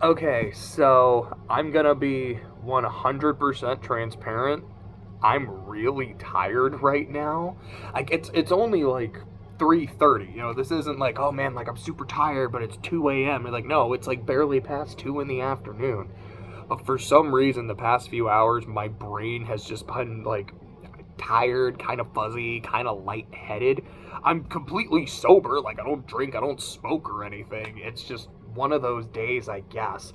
Okay, so I'm gonna be 100% transparent. I'm really tired right now. Like it's only like 3:30. This isn't like, oh man, like I'm super tired, but it's 2 a.m. Like no, it's like barely past 2 in the afternoon. But for some reason, the past few hours, my brain has just been like tired, kind of fuzzy, kind of lightheaded. I'm completely sober. Like I don't drink, I don't smoke or anything. It's just one of those days, I guess.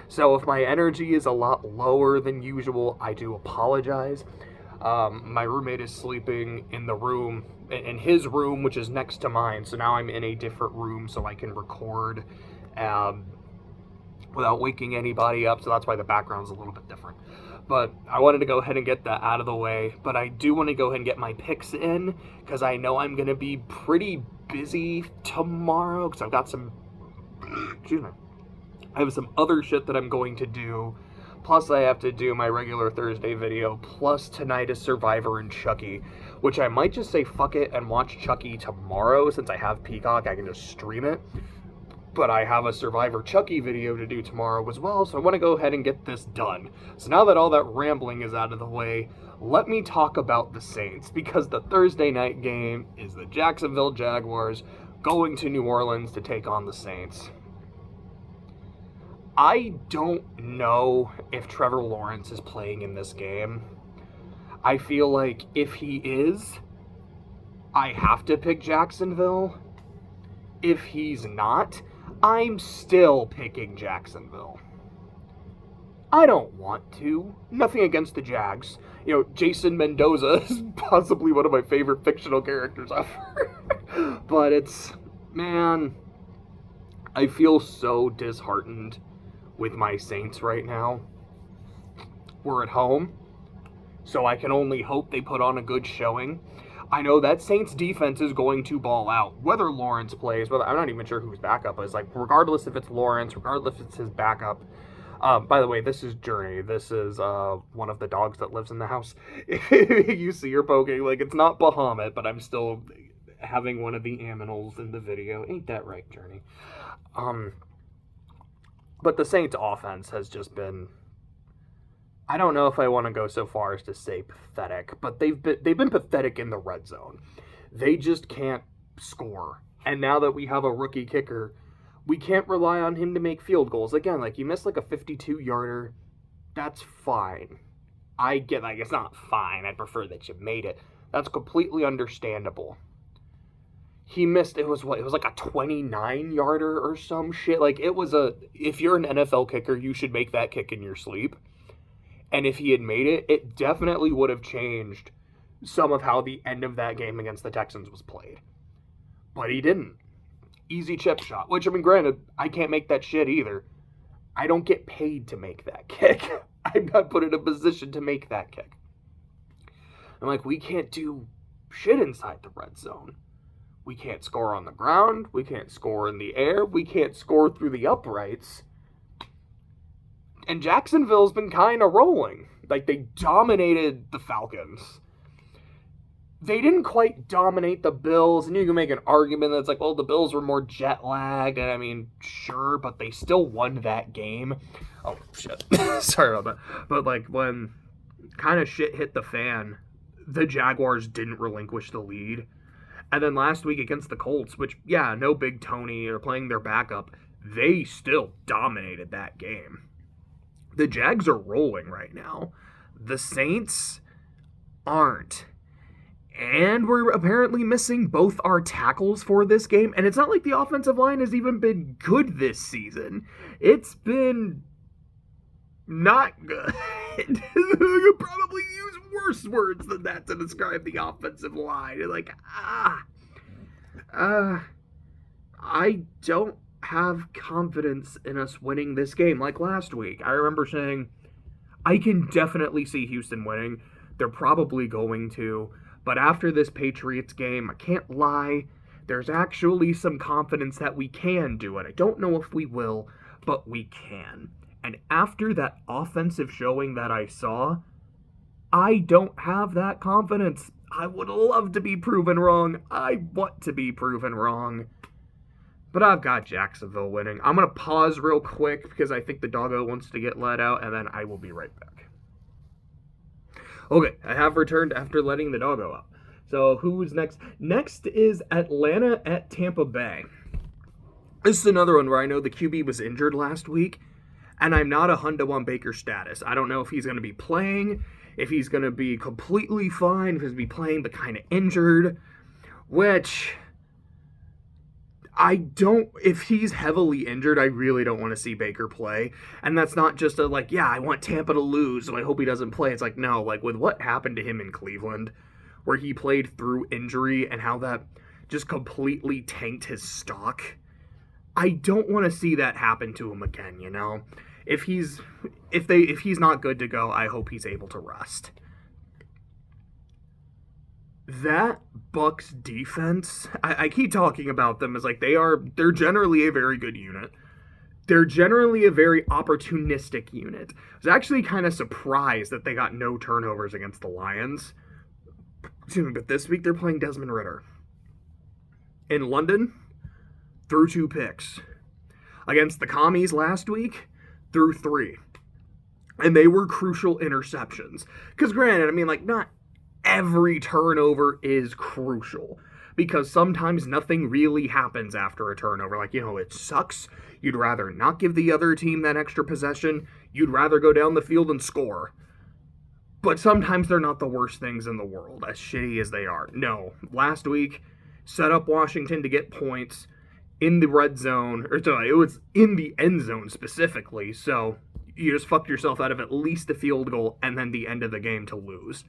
So if my energy is a lot lower than usual, I do apologize. My roommate is sleeping in the room, in his room, which is next to mine. So now I'm in a different room so I can record um, without waking anybody up. So that's why the background's a little bit different. But I wanted to go ahead and get that out of the way. But I do want to go ahead and get my picks in because I know I'm going to be pretty busy tomorrow because I've got some, excuse me, I have some other shit that I'm going to do. Plus, I have to do my regular Thursday video. Plus, tonight is Survivor and Chucky, which I might just say fuck it and watch Chucky tomorrow since I have Peacock. I can just stream it. But I have a Survivor Chucky video to do tomorrow as well, so I want to go ahead and get this done. So now that all that rambling is out of the way, let me talk about the Saints, because the Thursday night game is the Jacksonville Jaguars going to New Orleans to take on the Saints. I don't know if Trevor Lawrence is playing in this game. I feel like if he is, I have to pick Jacksonville. If he's not, I'm still picking Jacksonville. I don't want to. Nothing against the Jags. Jason Mendoza is possibly one of my favorite fictional characters ever. But man, I feel so disheartened with my Saints right now. We're at home, so I can only hope they put on a good showing. I know that Saints defense is going to ball out, whether Lawrence plays, I'm not even sure whose backup is. Like, regardless if it's Lawrence, regardless if it's his backup. By the way, this is Journey. This is one of the dogs that lives in the house. You see her poking. Like, it's not Bahamut, but I'm still having one of the aminals in the video. Ain't that right, Journey? But the Saints offense has just been, I don't know if I want to go so far as to say pathetic, but they've been pathetic in the red zone. They just can't score. And now that we have a rookie kicker, we can't rely on him to make field goals. Again, like, you missed like a 52-yarder. That's fine. I get, like, it's not fine. I prefer that you made it. That's completely understandable. He missed, it was like a 29-yarder or some shit. Like, if you're an NFL kicker, you should make that kick in your sleep. And if he had made it, it definitely would have changed some of how the end of that game against the Texans was played. But he didn't. Easy chip shot. Which, I mean, granted, I can't make that shit either. I don't get paid to make that kick. I'm not put in a position to make that kick. I'm like, we can't do shit inside the red zone. We can't score on the ground. We can't score in the air. We can't score through the uprights. And Jacksonville's been kind of rolling. Like, they dominated the Falcons. They didn't quite dominate the Bills. And you can make an argument that's like, well, the Bills were more jet lagged. And I mean, sure, but they still won that game. Oh, shit. Sorry about that. But, like, when kind of shit hit the fan, the Jaguars didn't relinquish the lead. And then last week against the Colts, which, yeah, no Big Tony or playing their backup, they still dominated that game. The Jags are rolling right now. The Saints aren't. And we're apparently missing both our tackles for this game. And it's not like the offensive line has even been good this season. It's been not good. You could probably use worse words than that to describe the offensive line. Like, I don't have confidence in us winning this game like last week. I remember saying, I can definitely see Houston winning. They're probably going to. But after this Patriots game, I can't lie, there's actually some confidence that we can do it. I don't know if we will, but we can. And after that offensive showing that I saw, I don't have that confidence. I would love to be proven wrong. I want to be proven wrong. But I've got Jacksonville winning. I'm going to pause real quick because I think the doggo wants to get let out, and then I will be right back. Okay, I have returned after letting the doggo out. So who's next? Next is Atlanta at Tampa Bay. This is another one where I know the QB was injured last week, and I'm not 100 on Baker's status. I don't know if he's going to be playing, if he's going to be completely fine, if he's going to be playing but kind of injured, which if he's heavily injured, I really don't want to see Baker play. And that's not just I want Tampa to lose, so I hope he doesn't play. It's like, no, with what happened to him in Cleveland, where he played through injury and how that just completely tanked his stock, I don't want to see that happen to him again, you know? If he's not good to go, I hope he's able to rest. That Bucks defense, I keep talking about them as they're generally a very good unit. They're generally a very opportunistic unit. I was actually kind of surprised that they got no turnovers against the Lions. But this week they're playing Desmond Ridder. In London, threw 2 picks. Against the Commies last week, threw 3. And they were crucial interceptions. Because granted, not every turnover is crucial, because sometimes nothing really happens after a turnover. It sucks. You'd rather not give the other team that extra possession. You'd rather go down the field and score. But sometimes they're not the worst things in the world, as shitty as they are. No, last week, set up Washington to get points in the red zone, it was in the end zone specifically, so you just fucked yourself out of at least a field goal and then the end of the game to lose.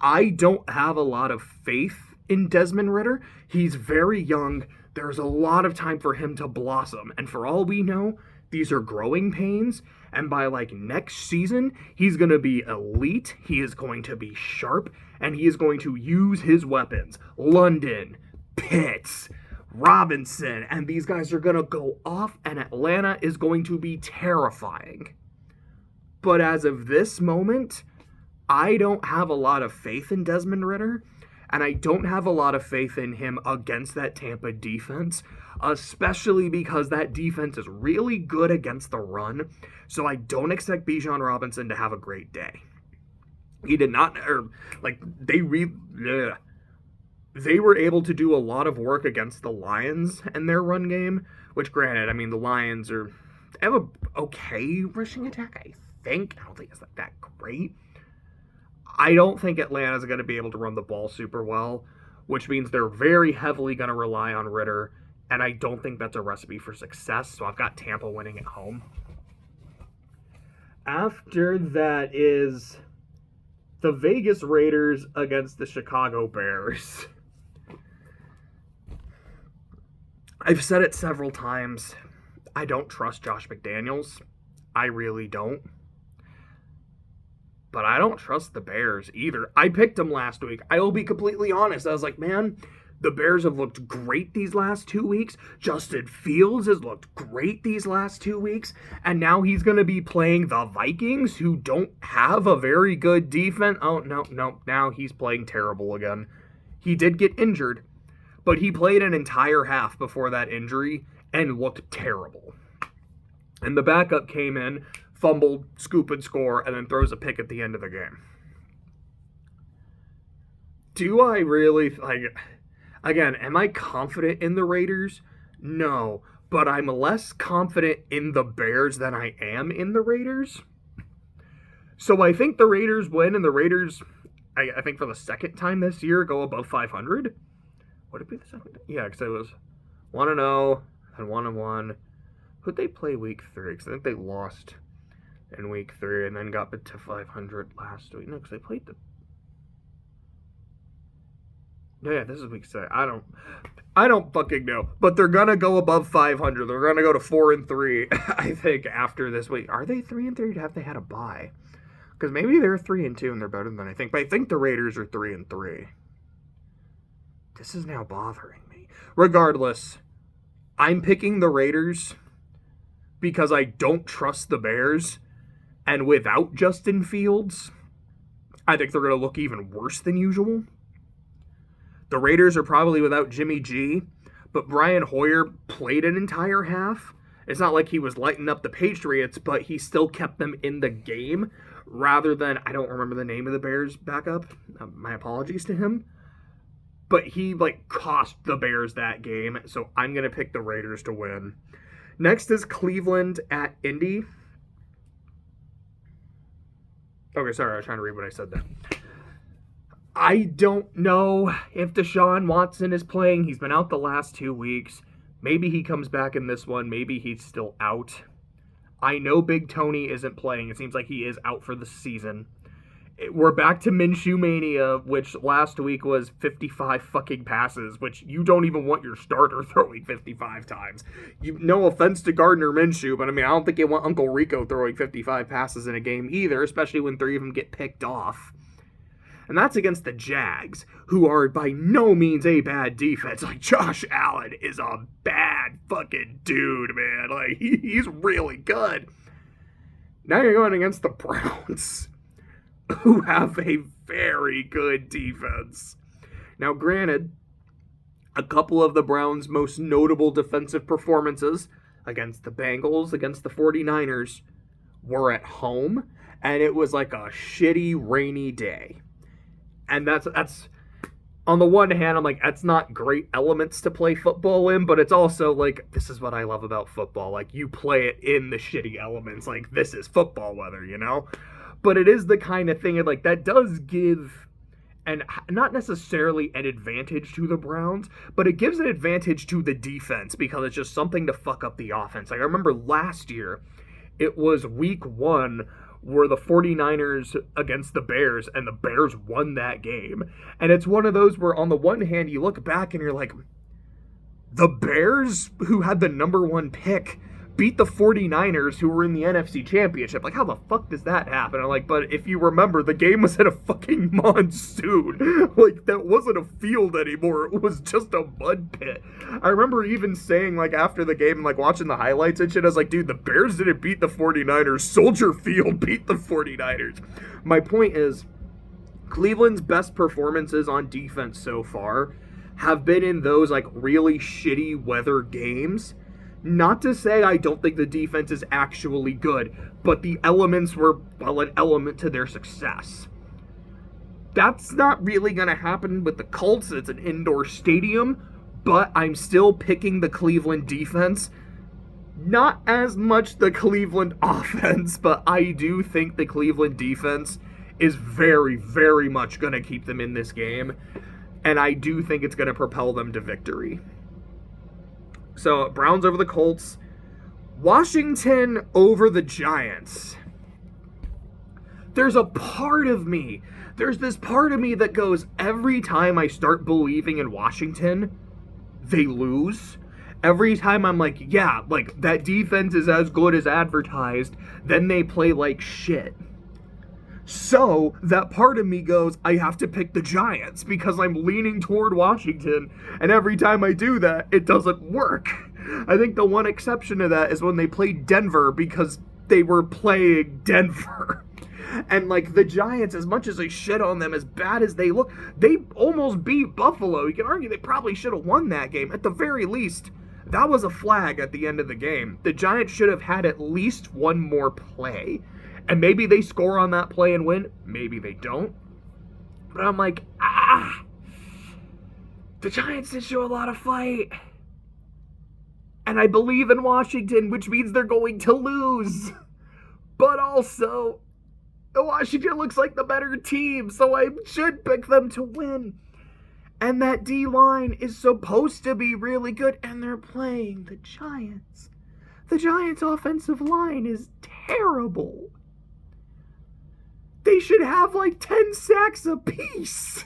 I don't have a lot of faith in Desmond Ridder. He's very young. There's a lot of time for him to blossom. And for all we know, these are growing pains. And by next season, he's going to be elite. He is going to be sharp. And he is going to use his weapons. London, Pitts, Robinson. And these guys are going to go off. And Atlanta is going to be terrifying. But as of this moment, I don't have a lot of faith in Desmond Ridder, and I don't have a lot of faith in him against that Tampa defense, especially because that defense is really good against the run, so I don't expect Bijan Robinson to have a great day. He did not, they were able to do a lot of work against the Lions and their run game, which granted, the Lions have a okay rushing attack, I think. I don't think it's that great. I don't think Atlanta's going to be able to run the ball super well, which means they're very heavily going to rely on Ridder, and I don't think that's a recipe for success, so I've got Tampa winning at home. After that is the Vegas Raiders against the Chicago Bears. I've said it several times. I don't trust Josh McDaniels. I really don't. But I don't trust the Bears either. I picked them last week. I will be completely honest. I was like, man, the Bears have looked great these last 2 weeks. Justin Fields has looked great these last 2 weeks. And now he's going to be playing the Vikings, who don't have a very good defense. Oh, no. Now he's playing terrible again. He did get injured, but he played an entire half before that injury and looked terrible. And the backup came in, fumbled, scoop and score, and then throws a pick at the end of the game. Do I really, again, am I confident in the Raiders? No, but I'm less confident in the Bears than I am in the Raiders. So I think the Raiders win, and the Raiders, I think for the second time this year, go above 500. Would it be the second? Yeah, because it was 1-0 and 1-1. Who'd they play week 3? Because I think they lost in week 3 and then got to 500 last week. No, because they played the... Yeah, this is week 6. I don't fucking know. But they're going to go above 500. They're going to go to 4-3, I think, after this week. Are they 3-3 or have they had a bye? Because maybe they're 3-2 and they're better than I think. But I think the Raiders are 3-3. This is now bothering me. Regardless, I'm picking the Raiders because I don't trust the Bears. And without Justin Fields, I think they're going to look even worse than usual. The Raiders are probably without Jimmy G, but Brian Hoyer played an entire half. It's not like he was lighting up the Patriots, but he still kept them in the game rather than, I don't remember the name of the Bears backup. My apologies to him. But he, cost the Bears that game, so I'm going to pick the Raiders to win. Next is Cleveland at Indy. Okay, sorry, I was trying to read what I said there. I don't know if Deshaun Watson is playing. He's been out the last 2 weeks. Maybe he comes back in this one. Maybe he's still out. I know Big Tony isn't playing. It seems like he is out for the season. We're back to Minshew Mania, which last week was 55 fucking passes, which you don't even want your starter throwing 55 times. No offense to Gardner Minshew, but I don't think you want Uncle Rico throwing 55 passes in a game either, especially when 3 of them get picked off. And that's against the Jags, who are by no means a bad defense. Josh Allen is a bad fucking dude, man. He's really good. Now you're going against the Browns, who have a very good defense. Now, granted, a couple of the Browns' most notable defensive performances against the Bengals, against the 49ers, were at home, and it was like a shitty rainy day. And that's on the one hand, I'm that's not great elements to play football in, but it's also this is what I love about football. You play it in the shitty elements. This is football weather, you know? But it is the kind of thing that does give, and not necessarily an advantage to the Browns, but it gives an advantage to the defense because it's just something to fuck up the offense. I remember last year, it was week 1 were the 49ers against the Bears, and the Bears won that game. And it's one of those where, on the one hand, you look back and you're like, the Bears, who had the number 1 pick, beat the 49ers, who were in the NFC Championship. How the fuck does that happen? But if you remember, the game was in a fucking monsoon. That wasn't a field anymore. It was just a mud pit. I remember even saying, after the game, watching the highlights and shit, I was like, dude, the Bears didn't beat the 49ers. Soldier Field beat the 49ers. My point is, Cleveland's best performances on defense so far have been in those, really shitty weather games. Not to say I don't think the defense is actually good, but the elements were, an element to their success. That's not really going to happen with the Colts. It's an indoor stadium, but I'm still picking the Cleveland defense. Not as much the Cleveland offense, but I do think the Cleveland defense is very, very much going to keep them in this game, and I do think it's going to propel them to victory. So, Browns over the Colts. Washington over the Giants. There's this part of me that goes, every time I start believing in Washington, they lose. Every time I'm that defense is as good as advertised, then they play like shit. So, that part of me goes, I have to pick the Giants because I'm leaning toward Washington, and every time I do that, it doesn't work. I think the one exception to that is when they played Denver because they were playing Denver. And, the Giants, as much as I shit on them, as bad as they look, they almost beat Buffalo. You can argue they probably should have won that game. At the very least, that was a flag at the end of the game. The Giants should have had at least one more play. And maybe they score on that play and win. Maybe they don't. But I'm the Giants did show a lot of fight. And I believe in Washington, which means they're going to lose. But also, Washington looks like the better team, so I should pick them to win. And that D-line is supposed to be really good, and they're playing the Giants. The Giants' offensive line is terrible. They should have 10 sacks apiece.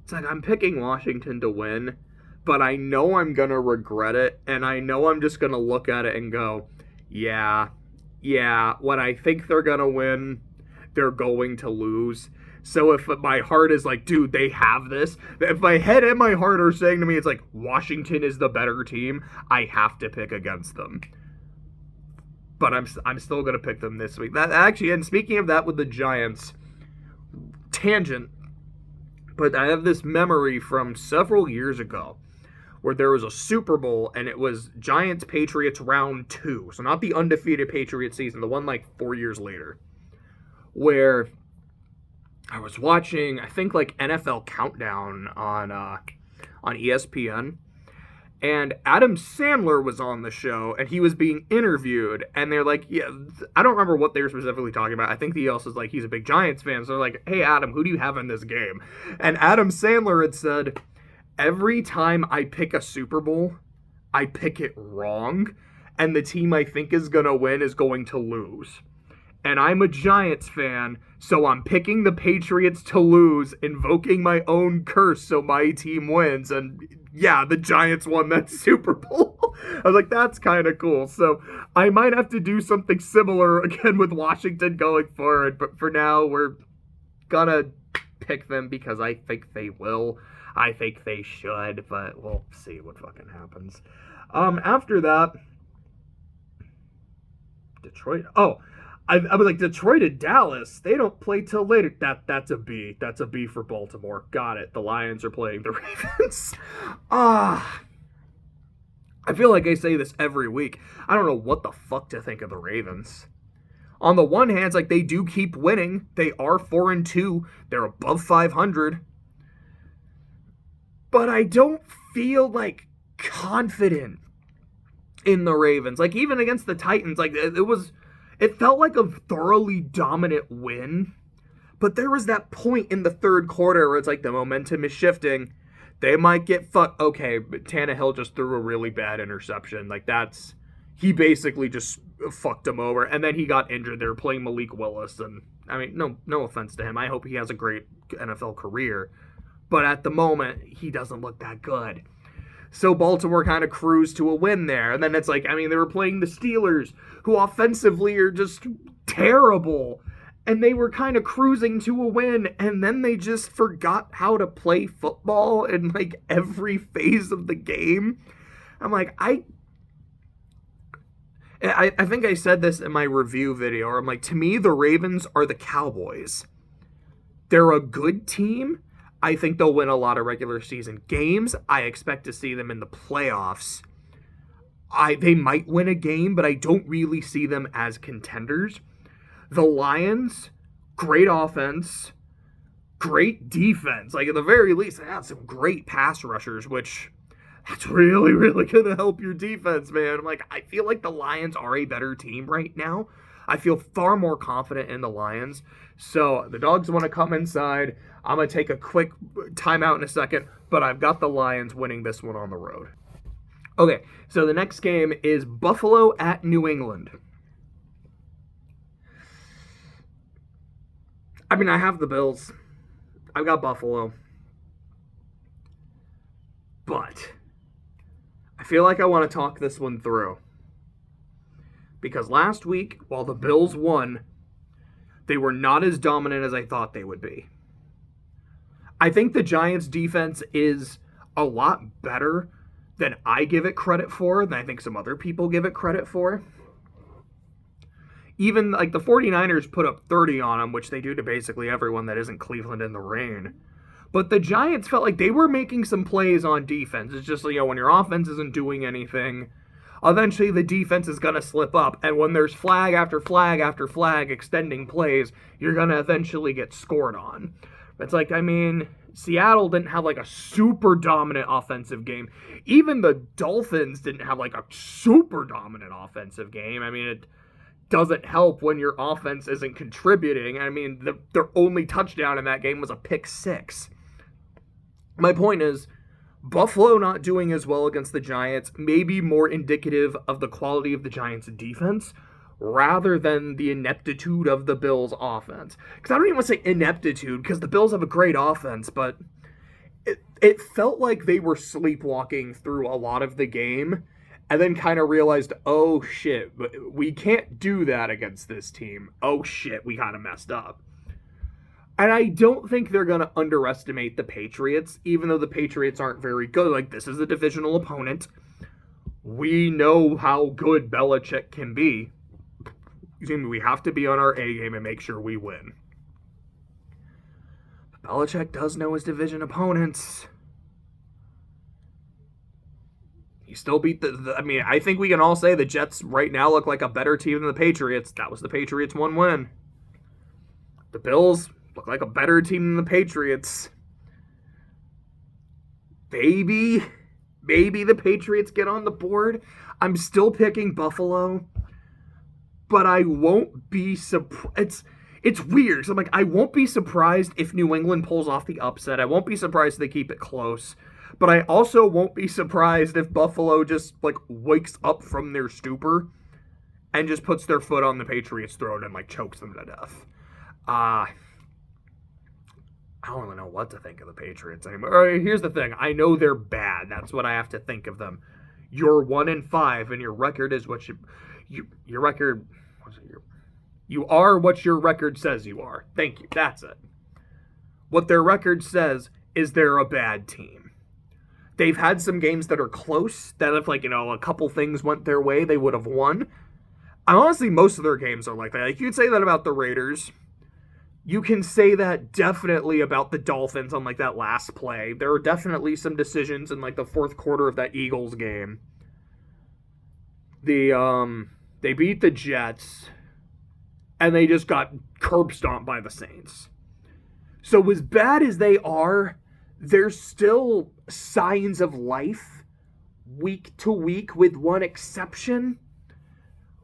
It's I'm picking Washington to win, but I know I'm going to regret it, and I know I'm just going to look at it and go, yeah, when I think they're going to win, they're going to lose. So if my heart is dude, they have this, if my head and my heart are saying to me, it's Washington is the better team, I have to pick against them. But I'm still going to pick them this week. That actually, and speaking of that with the Giants, tangent, But I have this memory from several years ago where there was a Super Bowl and it was Giants-Patriots round 2. So not the undefeated Patriots season, the one like 4 years later. Where I was watching, I think like NFL Countdown on ESPN. And Adam Sandler was on the show, and he was being interviewed, and they're like, yeah, I don't remember what they were specifically talking about. I think the else is like, he's a big Giants fan, so they're like, hey, Adam, who do you have in this game? And Adam Sandler had said, every time I pick a Super Bowl, I pick it wrong, and the team I think is going to win is going to lose. And I'm a Giants fan, so I'm picking the Patriots to lose, invoking my own curse so my team wins. And yeah, the Giants won that Super Bowl. I was like, that's kind of cool. So I might have to do something similar again with Washington going forward. But for now, we're gonna pick them because I think they will. I think they should, but we'll see what fucking happens. After that, Detroit. Oh, I was like, Detroit and Dallas, they don't play till later. That's a B. That's a B for Baltimore. Got it. The Lions are playing the Ravens. I feel like I say this every week. I don't know what the fuck to think of the Ravens. On the one hand, it's like they do keep winning. They are 4-2. They're above 500. But I don't feel like confident in the Ravens. Like even against the Titans, like it felt like a thoroughly dominant win, but there was that point in the third quarter where it's like the momentum is shifting. They might get fucked. Okay, but Tannehill just threw a really bad interception. Like he basically just fucked him over, and then he got injured. They were playing Malik Willis, and I mean, no offense to him. I hope he has a great NFL career, but at the moment, he doesn't look that good. So Baltimore kind of cruised to a win there. And then it's like, I mean, they were playing the Steelers, who offensively are just terrible. And they were kind of cruising to a win. And then they just forgot how to play football in like every phase of the game. I'm like, I think I said this in my review video. Or I'm like, to me, the Ravens are the Cowboys. They're a good team. I think they'll win a lot of regular season games. I expect to see them in the playoffs. They might win a game, but I don't really see them as contenders. The Lions, great offense, great defense. Like at the very least, they have some great pass rushers, which that's really, really going to help your defense, man. I'm like, I feel like the Lions are a better team right now. I feel far more confident in the Lions. So the Dogs want to come inside. I'm going to take a quick timeout in a second, but I've got the Lions winning this one on the road. Okay, so the next game is Buffalo at New England. I mean, I have the Bills. I've got Buffalo. But I feel like I want to talk this one through. Because last week, while the Bills won, they were not as dominant as I thought they would be. I think the Giants' defense is a lot better than I give it credit for, than I think some other people give it credit for. Even, like, the 49ers put up 30 on them, which they do to basically everyone that isn't Cleveland in the rain. But the Giants felt like they were making some plays on defense. It's just, when your offense isn't doing anything, eventually the defense is going to slip up. And when there's flag after flag after flag extending plays, you're going to eventually get scored on. It's like, I mean, Seattle didn't have like a super dominant offensive game. Even the Dolphins didn't have like a super dominant offensive game. I mean, it doesn't help when your offense isn't contributing. I mean, their only touchdown in that game was a pick six. My point is, Buffalo not doing as well against the Giants may be more indicative of the quality of the Giants' defense rather than the ineptitude of the Bills' offense. Because I don't even want to say ineptitude, because the Bills have a great offense, but it felt like they were sleepwalking through a lot of the game and then kind of realized, oh shit, we can't do that against this team. Oh shit, we kind of messed up. And I don't think they're going to underestimate the Patriots, even though the Patriots aren't very good. Like, this is a divisional opponent. We know how good Belichick can be. We have to be on our A game and make sure we win. Belichick does know his division opponents. He still beat I mean, I think we can all say the Jets right now look like a better team than the Patriots. That was the Patriots' one win. The Bills look like a better team than the Patriots. Maybe the Patriots get on the board. I'm still picking Buffalo, but I won't be surprised. It's weird. So I'm like, I won't be surprised if New England pulls off the upset. I won't be surprised if they keep it close. But I also won't be surprised if Buffalo just, like, wakes up from their stupor and just puts their foot on the Patriots' throat and, like, chokes them to death. I don't really know what to think of the Patriots anymore. Here's the thing. I know they're bad. That's what I have to think of them. You're 1-5, and your record is what your record... You are what your record says you are. Thank you. That's it. What their record says is they're a bad team. They've had some games that are close, that if, like, a couple things went their way, they would have won. Honestly, most of their games are like that. Like, you could say that about the Raiders. You can say that definitely about the Dolphins on, like, that last play. There are definitely some decisions in, like, the fourth quarter of that Eagles game. They beat the Jets, and they just got curb stomped by the Saints. So as bad as they are, there's still signs of life week to week with one exception.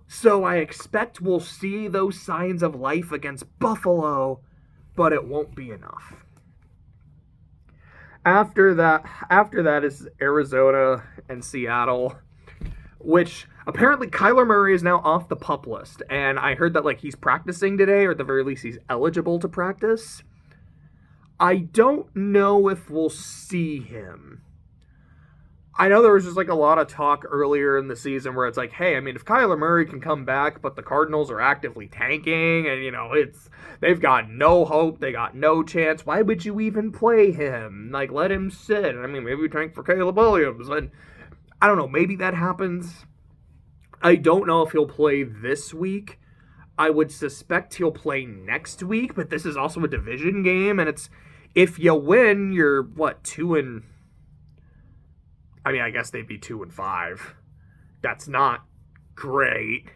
So I expect we'll see those signs of life against Buffalo, but it won't be enough. After that is Arizona and Seattle, which apparently Kyler Murray is now off the PUP list. And I heard that, like, he's practicing today, or at the very least he's eligible to practice. I don't know if we'll see him. I know there was just, like, a lot of talk earlier in the season where it's like, hey, I mean, if Kyler Murray can come back, but the Cardinals are actively tanking, and, they've got no hope, they got no chance, why would you even play him? Like, let him sit. I mean, maybe we tank for Caleb Williams. And I don't know, maybe that happens. I don't know if he'll play this week. I would suspect he'll play next week, but this is also a division game, and it's, if you win, you're, 2 I guess they'd be 2-5. That's not great.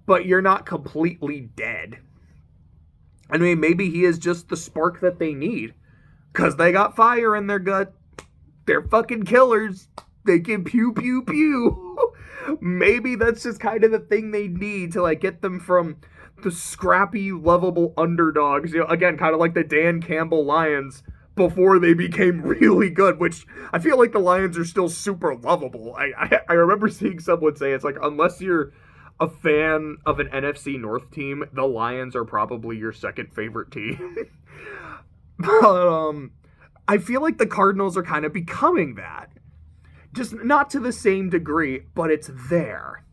But you're not completely dead. I mean, maybe he is just the spark that they need. Because they got fire in their gut. They're fucking killers. They can pew, pew, pew. Maybe that's just kind of the thing they need to, like, get them from the scrappy, lovable underdogs. Again, kind of like the Dan Campbell Lions before they became really good, which I feel like the Lions are still super lovable. I remember seeing someone say, it's like, unless you're a fan of an NFC North team, the Lions are probably your second favorite team. But I feel like the Cardinals are kind of becoming that. Just not to the same degree, but it's there.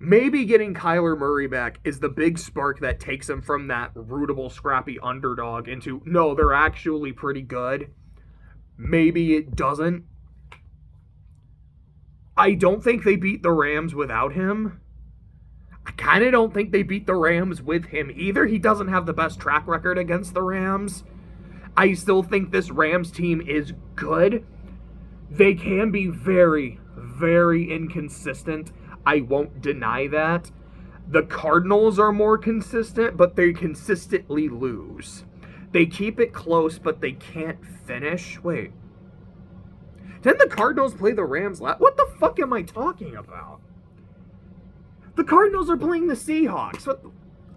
Maybe getting Kyler Murray back is the big spark that takes him from that rootable, scrappy underdog into, no, they're actually pretty good. Maybe it doesn't. I don't think they beat the Rams without him. I kind of don't think they beat the Rams with him either. He doesn't have the best track record against the Rams. I still think this Rams team is good. They can be very, very inconsistent. I won't deny that. The Cardinals are more consistent, but they consistently lose. They keep it close, but they can't finish. Wait. Didn't the Cardinals play the Rams last? What the fuck am I talking about? The Cardinals are playing the Seahawks.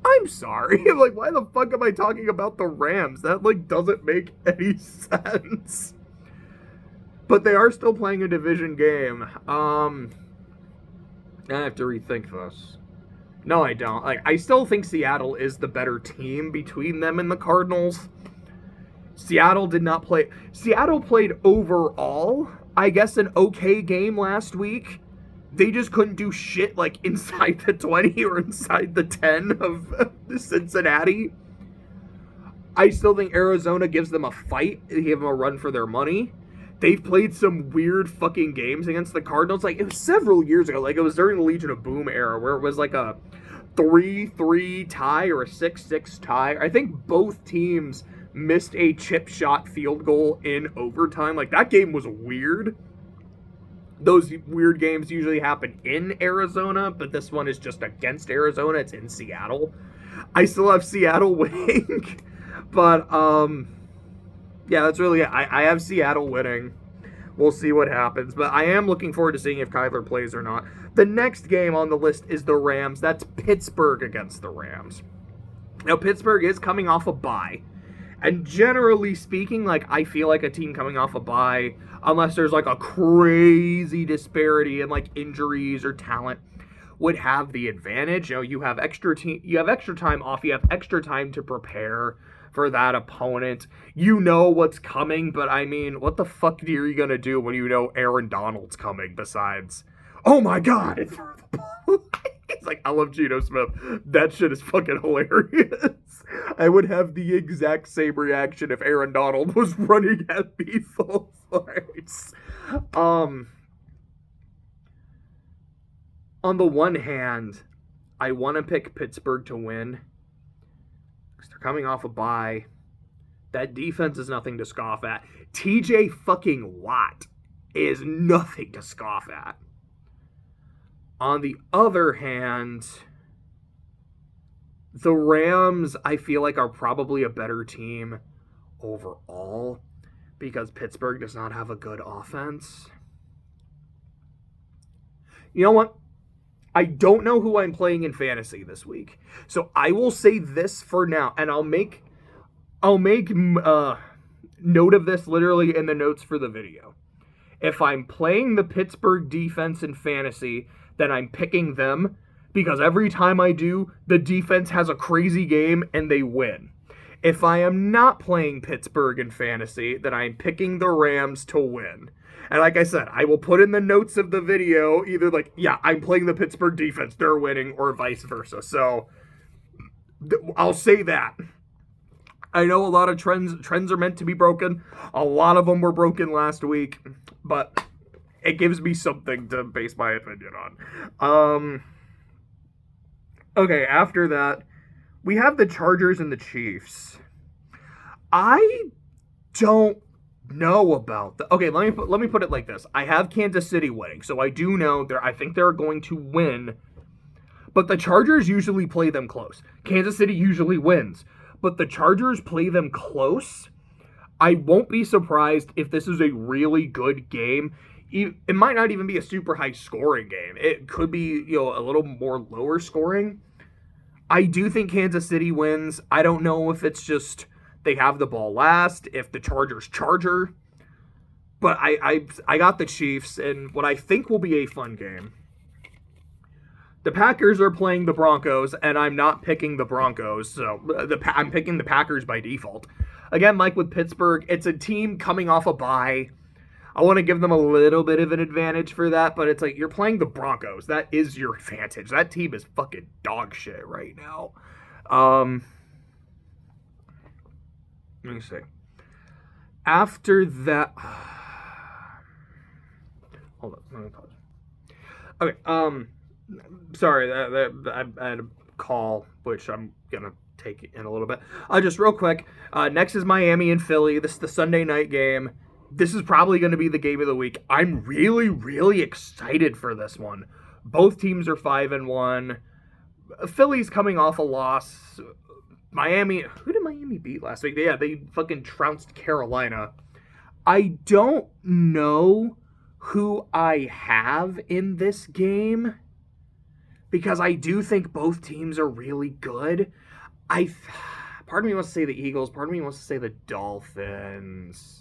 I'm sorry. Like, why the fuck am I talking about the Rams? That, like, doesn't make any sense. But they are still playing a division game. I have to rethink this. No, I don't. Like, I still think Seattle is the better team between them and the Cardinals. Seattle did not play. Seattle played overall, I guess, an okay game last week. They just couldn't do shit, like, inside the 20 or inside the 10 of Cincinnati. I still think Arizona gives them a fight. They give them a run for their money. They've played some weird fucking games against the Cardinals. Like, it was several years ago. Like, it was during the Legion of Boom era where it was like a 3-3 tie or a 6-6 tie. I think both teams missed a chip shot field goal in overtime. Like, that game was weird. Those weird games usually happen in Arizona, but this one is just against Arizona. It's in Seattle. I still have Seattle winning, but yeah, that's really it. I have Seattle winning. We'll see what happens, but I am looking forward to seeing if Kyler plays or not. The next game on the list is the Rams. That's Pittsburgh against the Rams. Now, Pittsburgh is coming off a bye. And generally speaking, like, I feel like a team coming off a bye, unless there's like a crazy disparity in like injuries or talent, would have the advantage. You know, you have extra time off, you have extra time to prepare for that opponent. You know what's coming, but I mean, what the fuck are you gonna do when you know Aaron Donald's coming besides, oh my god, it's the ball. It's like, I love Geno Smith. That shit is fucking hilarious. I would have the exact same reaction if Aaron Donald was running at me full force. On the one hand, I want to pick Pittsburgh to win because they're coming off a bye. That defense is nothing to scoff at. TJ fucking Watt is nothing to scoff at. On the other hand, the Rams, I feel like, are probably a better team overall because Pittsburgh does not have a good offense. You know what? I don't know who I'm playing in fantasy this week. So I will say this for now, and I'll make note of this literally in the notes for the video. If I'm playing the Pittsburgh defense in fantasy, then I'm picking them because every time I do, the defense has a crazy game and they win. If I am not playing Pittsburgh in fantasy, then I'm picking the Rams to win. And like I said, I will put in the notes of the video either like, yeah, I'm playing the Pittsburgh defense, they're winning, or vice versa. So I'll say that. I know a lot of trends are meant to be broken. A lot of them were broken last week, but it gives me something to base my opinion on. Okay, after that, we have the Chargers and the Chiefs. I don't know about the. Okay, let me put it like this. I have Kansas City winning, so I do know I think they're going to win. But the Chargers usually play them close. Kansas City usually wins, but the Chargers play them close. I won't be surprised if this is a really good game. It might not even be a super high scoring game. It could be, a little more lower scoring. I do think Kansas City wins. I don't know if it's just they have the ball last, if the Chargers charger. But I got the Chiefs in what I think will be a fun game. The Packers are playing the Broncos, and I'm not picking the Broncos, so I'm picking the Packers by default. Again, like with Pittsburgh, it's a team coming off a bye. I want to give them a little bit of an advantage for that, but it's like you're playing the Broncos. That is your advantage. That team is fucking dog shit right now. Let me see. After that... Hold on. Let me pause. Okay, sorry, I had a call, which I'm going to take in a little bit. Just real quick, next is Miami and Philly. This is the Sunday night game. This is probably going to be the game of the week. I'm really, really excited for this one. Both teams are 5-1. Philly's coming off a loss. Miami, who did Miami beat last week? Yeah, they fucking trounced Carolina. I don't know who I have in this game because I do think both teams are really good. Part of me wants to say the Eagles, part of me wants to say the Dolphins.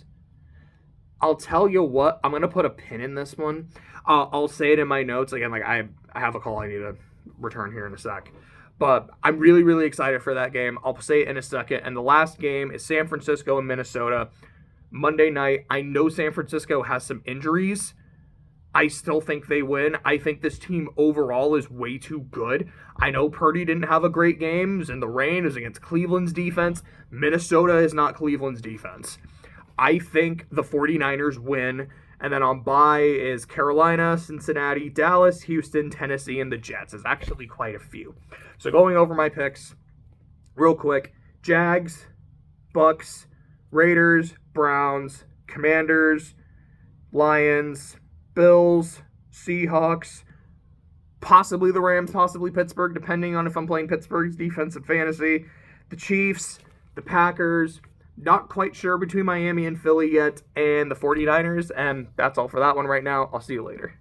I'll tell you what, I'm going to put a pin in this one. I'll say it in my notes. Again, like I have a call I need to return here in a sec. But I'm really, really excited for that game. I'll say it in a second. And the last game is San Francisco and Minnesota. Monday night, I know San Francisco has some injuries. I still think they win. I think this team overall is way too good. I know Purdy didn't have a great game. It was in the rain. It was against Cleveland's defense. Minnesota is not Cleveland's defense. I think the 49ers win. And then on bye is Carolina, Cincinnati, Dallas, Houston, Tennessee, and the Jets. There's actually quite a few. So going over my picks real quick. Jags, Bucks, Raiders, Browns, Commanders, Lions, Bills, Seahawks, possibly the Rams, possibly Pittsburgh, depending on if I'm playing Pittsburgh's defense in fantasy, the Chiefs, the Packers, not quite sure between Miami and Philly yet, and the 49ers, and that's all for that one right now. I'll see you later.